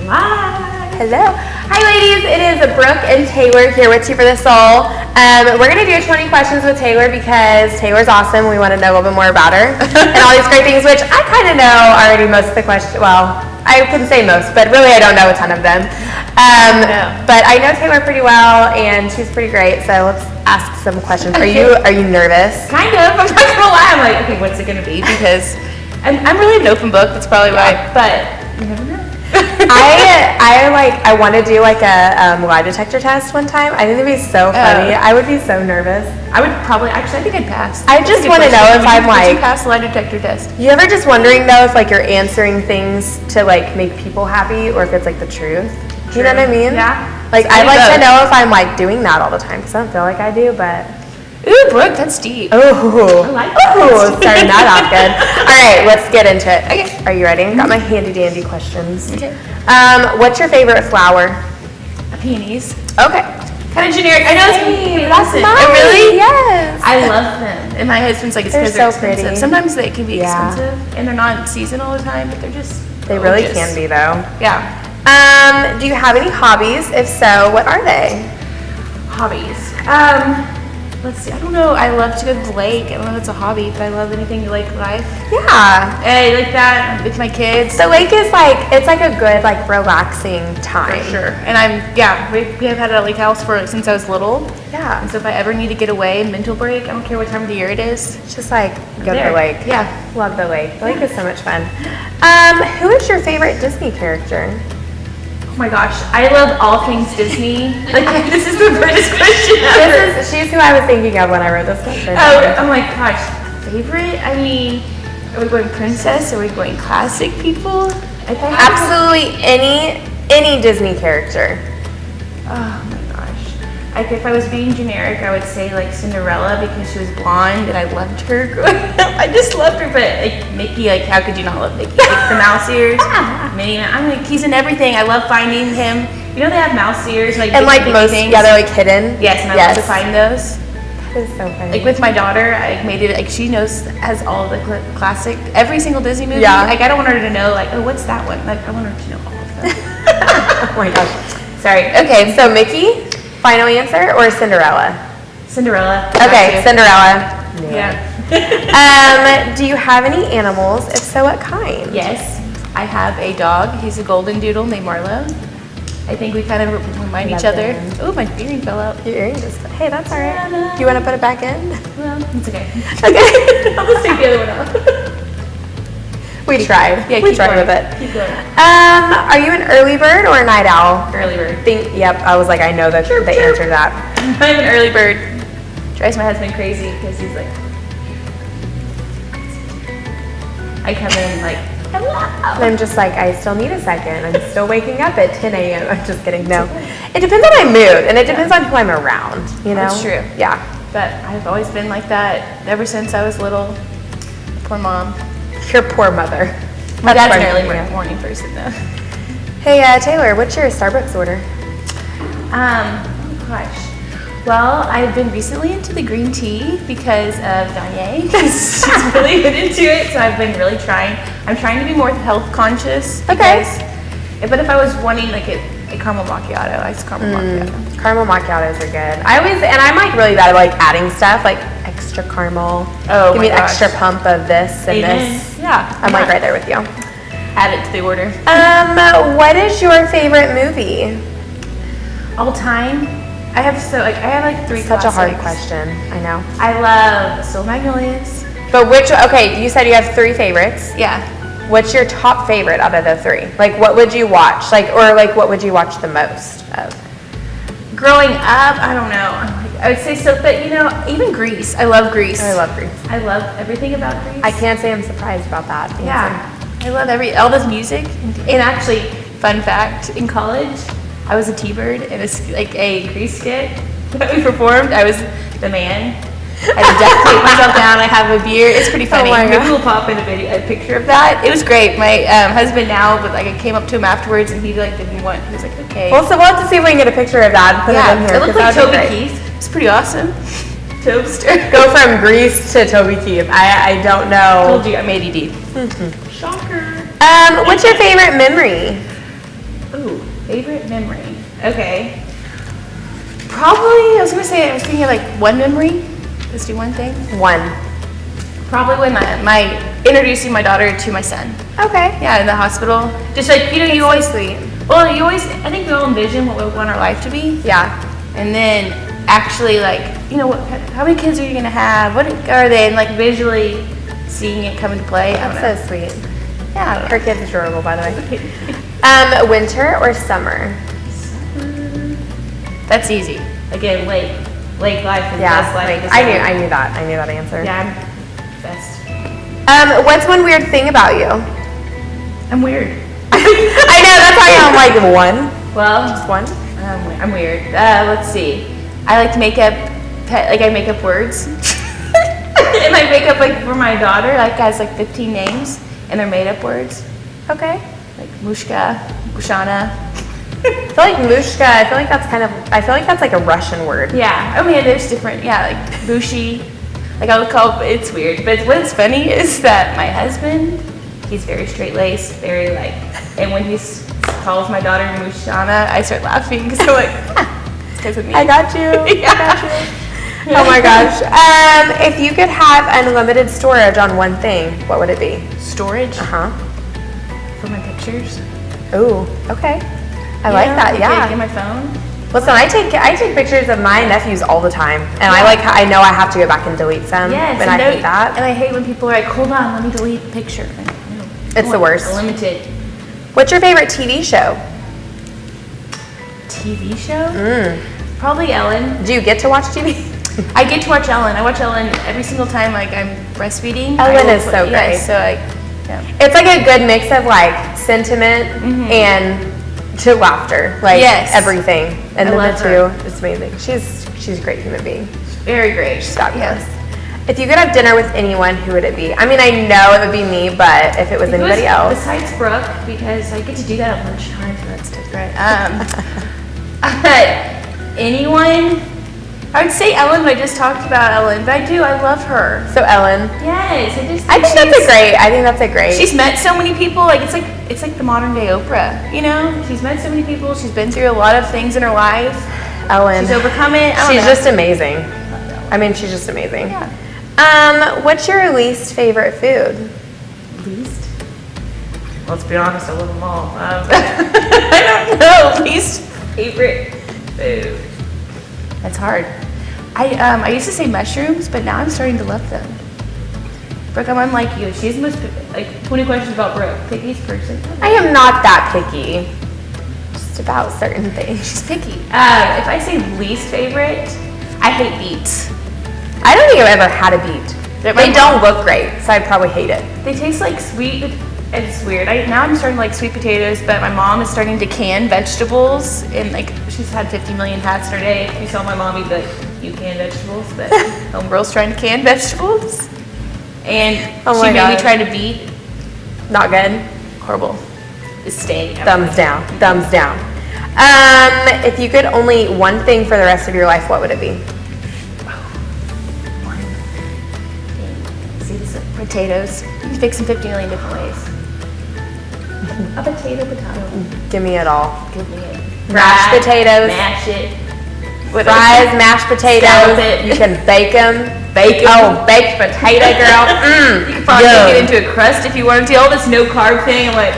Hi. Hello. Hi, ladies. It is Brooke and Taylor here with Tea for the Soul. We're going to do 20 questions with Taylor because Taylor's awesome. We want to know a little bit more about her and all these great things, which I kind of know already most of the questions. Well, I can say most, but really I don't know a ton of them. But I know Taylor pretty well, and she's pretty great, so let's ask some questions. Are you nervous? Kind of. I'm not going to lie. I'm like, okay, what's it going to be? Because I'm really an open book. That's probably why. But you never know. I want to do like a lie detector test one time. I think it'd be so funny. I would be so nervous. I would probably, actually, I think I'd pass. I just want to know if I'm like. Would you pass the lie detector test? You ever just wondering though if like you're answering things to like make people happy or if it's like the truth? You know what I mean? Yeah. Like I'd like to know if I'm like doing that all the time because I don't feel like I do, but. Ooh, Brooke, that's deep. Oh, I like that. Ooh, starting that off good. All right, let's get into it. Okay. Are you ready? Got my handy dandy questions. Okay. What's your favorite flower? Peonies. Okay. Kind of generic. I know it's going to be That's innocent. mine. Oh, really? Yes. I love them. And my husband's like, it's They're because they're so pretty. expensive. Sometimes they can be Yeah. expensive, and they're not in season all the time, but they're just They really gorgeous. can be though. Yeah. Do you have any hobbies? If so, what are they? Hobbies. Let's see. I don't know. I love to go to the lake. I don't know if it's a hobby, but I love anything like life. Yeah. I like that with my kids. The lake is like, it's like a good, like relaxing time. For sure. And we have had a lake house since I was little. Yeah. And so if I ever need to get away, mental break, I don't care what time of the year it is. It's just like, go to There. the lake. Yeah. Love the lake. The lake is so much fun. Who is your favorite Disney character? Oh my gosh, I love all things Disney. Like, this is the British question ever. She's who I was thinking of when I wrote this question. Oh, I'm like, gosh, favorite? I mean, are we going princess? Are we going classic people? I think Absolutely any Disney character. Oh my gosh. If I was being generic, I would say like Cinderella because she was blonde and I loved her growing up. I just loved her, but like Mickey, like how could you not love Mickey? Like the mouse ears. Minnie, I'm like, he's in everything. I love finding him. You know they have mouse ears like And like Mickey most, things? yeah, they're like hidden. Yes, and I love to find those. That is so funny. Like with my daughter, I made it like she has all the classic, every single Disney movie. Yeah. Like I don't want her to know like, oh, what's that one? Like I want her to know all of them. Oh my gosh. Sorry. Okay, so Mickey, final answer, or Cinderella? Cinderella. Okay, Cinderella. Yeah. Do you have any animals? If so, what kind? Yes, I have a dog. He's a golden doodle named Marlo. I think we kind of remind each other. them. Oh, my earring fell out. Your earring just. Hey, that's all right. Do you want to put it back in? Well, it's okay. Okay. I'll just take the other one out. We tried. Yeah, we keep tried going. with it. Keep going. Are you an early bird or a night owl? Early bird. Yep. I was like, I know that the answer to that. I'm an early bird. Drives my husband crazy because he's like, I come in like, hello. And I'm just like, I still need a second. I'm still waking up at 10 a.m. I'm just kidding. No. It depends on my mood, and it depends on who I'm around, you know? That's true. Yeah. But I've always been like that ever since I was little. Poor mom. Your poor mother. My That's dad's an funny, early yeah. morning person though. Hey, Taylor, what's your Starbucks order? Oh gosh. Well, I've been recently into the green tea because of Danye. She's really good into it, so I've been really trying. I'm trying to be more health conscious. Okay. But if I was wanting like a caramel macchiato, I use caramel macchiato. Caramel macchiatos are good. I'm like really bad at like adding stuff, like extra caramel. Oh Give my me an gosh. extra pump of this and this. Yeah. I'm like right there with you. Add it to the order. What is your favorite movie? All time. I have like three Such a hard classics. question. I know. I love Still Magnolias. But okay, you said you have 3 favorites. Yeah. What's your top favorite out of the 3? Like, what would you watch? Like, or like, what would you watch the most of? Growing up, I don't know. I would say so, but you know, even Grease. I love Grease. I love Grease. I love everything about Grease. I can't say I'm surprised about that. answer. Yeah. I love all this music. And actually, fun fact, in college, I was a T-Bird in a Grease skit that we performed. I was the man. I had to duct tape myself down. I have a beer. It's pretty funny. Oh my Maybe God. we'll pop in a picture of that. It was great. My husband now, but like I came up to him afterwards, and he didn't want. He was like, okay. Well, so we'll have to see if we can get a picture of that and put it in here. It looked 'cause like that'd be Toby great. Keith. It's pretty awesome. Tobster. Go from Grease to Toby Keith. I don't know. Told you I'm ADD. Shocker. What's your favorite memory? Ooh, Favorite memory. Okay. Probably, I was thinking of like one memory. Let's do one thing. One. Probably when my introducing my daughter to my son. Okay. Yeah, in the hospital. Just like, you know, you always, Sweet. well, you always, I think we all envision what we want our life to be. Yeah. And then actually like, you know, how many kids are you going to have? What are they? And like visually seeing it come into play. I don't know. That's so sweet. Yeah, I don't Her know. kid's adorable, by the way. Winter or summer? That's easy. Again, lake life is Yeah. best life. Like, is I summer. knew that. I knew that answer. Yeah, I'm best. What's one weird thing about you? I'm weird. I know, that's why I'm like, one? Well, Just one? I'm weird. Let's see. I like to make up, I make up words. And I make up like for my daughter, like has like 15 names, and they're made up words. Okay. Like Mushka, Bushana. I feel like Mushka, I feel like that's like a Russian word. Yeah, I mean, there's different, like Bushi. Like I'll call, it's weird, but what's funny is that my husband, he's very straight-laced, very like, and when he calls my daughter Mushana, I start laughing because I'm like, it's because of me. I got you. Yeah. I got you. Oh my gosh. If you could have unlimited storage on one thing, what would it be? Storage Uh-huh. for my pictures. Ooh, okay. I like that, yeah. Get my phone. Listen, I take pictures of my nephews all the time, and I know I have to go back and delete some, Yes, and I hate that. And I hate when people are like, hold on, let me delete the picture. Like, no, It's the worst. Limited. What's your favorite TV show? TV show? Probably Ellen. Do you get to watch TV? I get to watch Ellen. I watch Ellen every single time like I'm breastfeeding. Ellen I will is so yeah, great. So like, yeah. It's like a good mix of like sentiment and to laughter, like Yes. everything. And I then love the her. two, it's amazing. She's a great human being. Very great. She's fabulous. Yes. If you could have dinner with anyone, who would it be? I mean, I know it would be me, but if it was anybody else. Besides Brooke, because I get to do that at lunchtime, so that's different. But anyone, I would say Ellen, but I just talked about Ellen, but I love her. So Ellen. Yes, I think that's a great. She's met so many people. Like it's like the modern day Oprah. You know, she's met so many people. She's been through a lot of things in her life. Ellen. She's overcome it. She's just amazing. I mean, she's just amazing. Yeah. What's your least favorite food? Least? Let's be honest, I love them all. I don't know. Least favorite food. That's hard. I used to say mushrooms, but now I'm starting to love them. Brooke, I'm unlike you. She's the most, like, 20 questions about Brooke. Pickiest person. I am not that picky. Just about certain things. She's picky. If I say least favorite, I hate beets. I don't think I've ever had a beet. They're They my- don't look great, so I'd probably hate it. They taste like sweet. It's weird. Now I'm starting to like sweet potatoes, but my mom is starting to can vegetables, and like she's had 50 million hats in her day. If you saw my mom, you'd be like, "You can vegetables," but homegirl's trying to can vegetables, and Oh she my made me God. try to beet. Not good. Horrible. It's staying. Thumbs down. Thumbs down. If you could only eat one thing for the rest of your life, what would it be? One thing. See, this is potatoes. You can fix them 50 million different ways. A potato. Give me it all. Give me it. Mashed Fry, potatoes. Mash it. Fries, mashed potatoes. Scallop it. You can bake them. Bake 'em. Oh, baked potato, girl. You could probably Yum. make it into a crust if you wanted to. All this no carb thing, I'm like,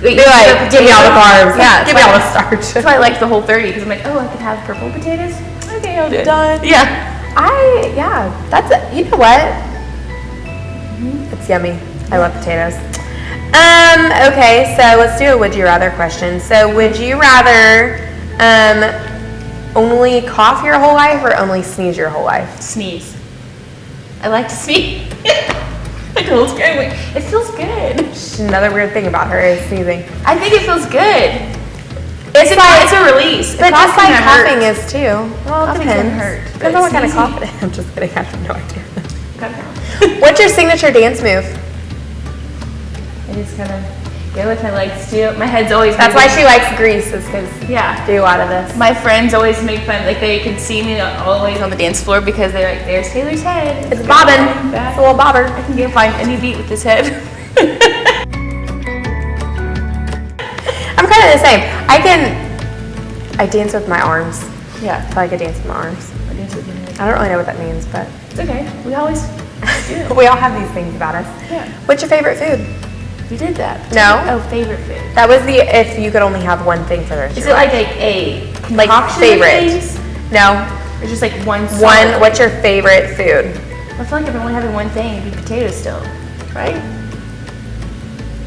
wait, Be like, give me all the carbs. Yeah, Give me all the starch. That's why I like the Whole30 because I'm like, oh, I could have purple potatoes. Okay, I'll do it. Done. Yeah. That's it. You know what? It's yummy. I love potatoes. Okay, so let's do a would you rather question. So would you rather only cough your whole life or only sneeze your whole life? Sneeze. I like to sneeze. It feels good. It feels good. Another weird thing about her is sneezing. I think it feels good. It's It's a release. But just like kinda coughing hurts. is too. Well, it Coughing depends. can hurt, but Depends on what kind of sneezing- cough it is. I'm just kidding. I have no idea. Kinda. What's your signature dance move? I just kind of go with my legs too. My head's always That's why moving. she likes Grease, is because Yeah. do a lot of this. My friends always make fun, like they can see me always on the dance floor because they're like, there's Taylor's head. It's bobbing. Back. It's a little bobber. I can find any beat with this head. I'm kind of the same. I can I dance with my arms. Yeah. I feel like I dance with my arms. I dance with you. I don't really know what that means, but It's okay. We always do. we all have these things about us. Yeah. What's your favorite food? We did that. No? Oh, favorite food. That was the if you could only have one thing for the rest Is of it your life. like a Like concoction favorite? of things? No. Or just like one solid? One. What's your favorite food? I feel like if I'm only having one thing, it'd be potatoes still, right?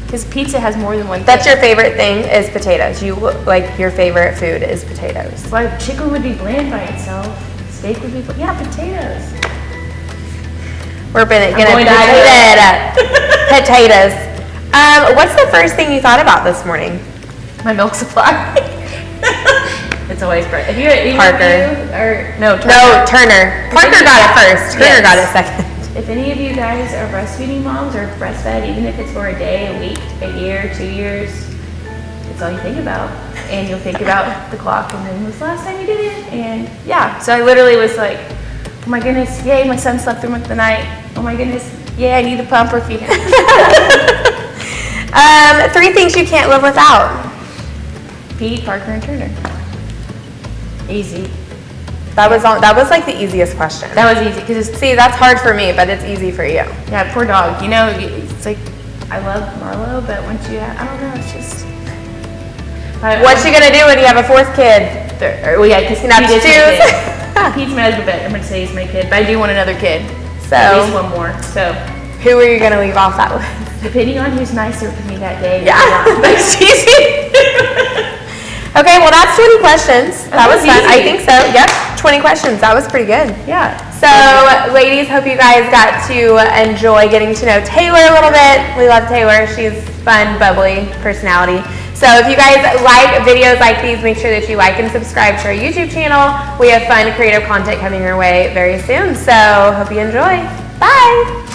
Because pizza has more than one thing. That's your favorite thing is potatoes. You like your favorite food is potatoes. Like chicken would be bland by itself. Steak would be, yeah, potatoes. We're gonna going to potatoes. What's the first thing you thought about this morning? My milk supply. It's always great. If you Parker. or no, Turner. No, Turner. Parker got it first. Turner Yes. got it second. If any of you guys are breastfeeding moms or breastfed, even if it's for a day, a week, a year, 2 years, it's all you think about. And you'll think about the clock and when was the last time you did it? And yeah, so I literally was like, oh my goodness, yay, my son slept through the night. Oh my goodness, yay, I need to pump or feed him. 3 things you can't live without. Pete, Parker, and Turner. Easy. That was like the easiest question. That was easy because it's, See, that's hard for me, but it's easy for you. yeah, poor dog. You know, it's like, I love Marlo, but once you, I don't know, it's just. What's she gonna do when you have a 4th kid? Well, yeah, because Not Pete is my choose. kid. Pete's my husband, but I'm going to say he's my kid. But I do want another kid. So- At least one more. So, Who are you gonna leave off that list? depending on who's nicer to me that day. Yeah. But it's easy. Okay, well that's 20 questions. That was was fun. I easy. think so. Yep, 20 questions. That was pretty good. Yeah. So, ladies, hope you guys got to enjoy getting to know Taylor a little bit. We love Taylor. She's fun, bubbly personality. So if you guys like videos like these, make sure that you like and subscribe to our YouTube channel. We have fun, creative content coming your way very soon. So hope you enjoy. Bye.